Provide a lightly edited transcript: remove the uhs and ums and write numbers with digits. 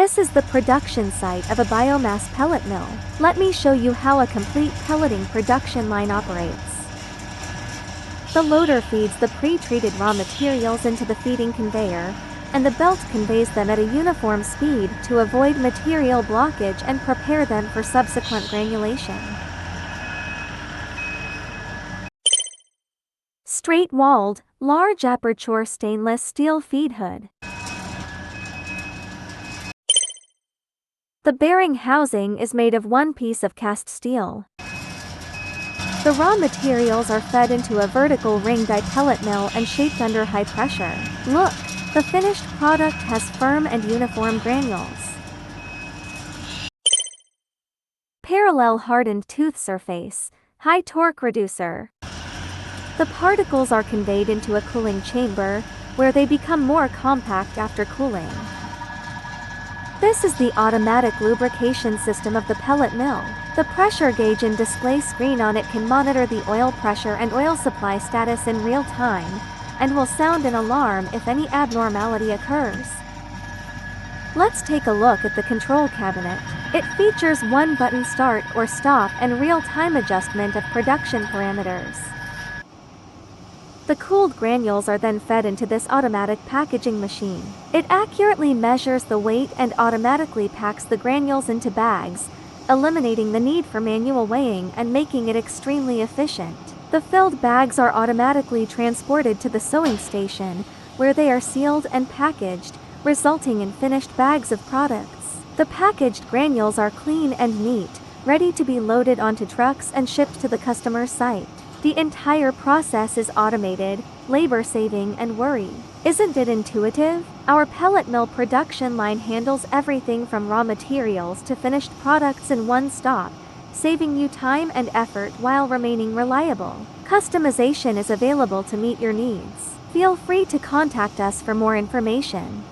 This is the production site of a biomass pellet mill. Let me show you how a complete pelleting production line operates. The loader feeds the pre-treated raw materials into the feeding conveyor, and the belt conveys them at a uniform speed to avoid material blockage and prepare them for subsequent granulation. Straight-walled, large aperture stainless steel feed hood. The bearing housing is made of one piece of cast steel. The raw materials are fed into a vertical ring-die pellet mill and shaped under high pressure. Look, the finished product has firm and uniform granules. Parallel hardened tooth surface, high torque reducer. The particles are conveyed into a cooling chamber, where they become more compact after cooling. This is the automatic lubrication system of the pellet mill. The pressure gauge and display screen on it can monitor the oil pressure and oil supply status in real time, and will sound an alarm if any abnormality occurs. Let's take a look at the control cabinet. It features one-button start or stop and real-time adjustment of production parameters. The cooled granules are then fed into this automatic packaging machine. It accurately measures the weight and automatically packs the granules into bags, eliminating the need for manual weighing and making it extremely efficient. The filled bags are automatically transported to the sewing station, where they are sealed and packaged, resulting in finished bags of products. The packaged granules are clean and neat, ready to be loaded onto trucks and shipped to the customer's site. The entire process is automated, labor-saving and worry. Isn't it intuitive? Our pellet mill production line handles everything from raw materials to finished products in one stop, saving you time and effort while remaining reliable. Customization is available to meet your needs. Feel free to contact us for more information.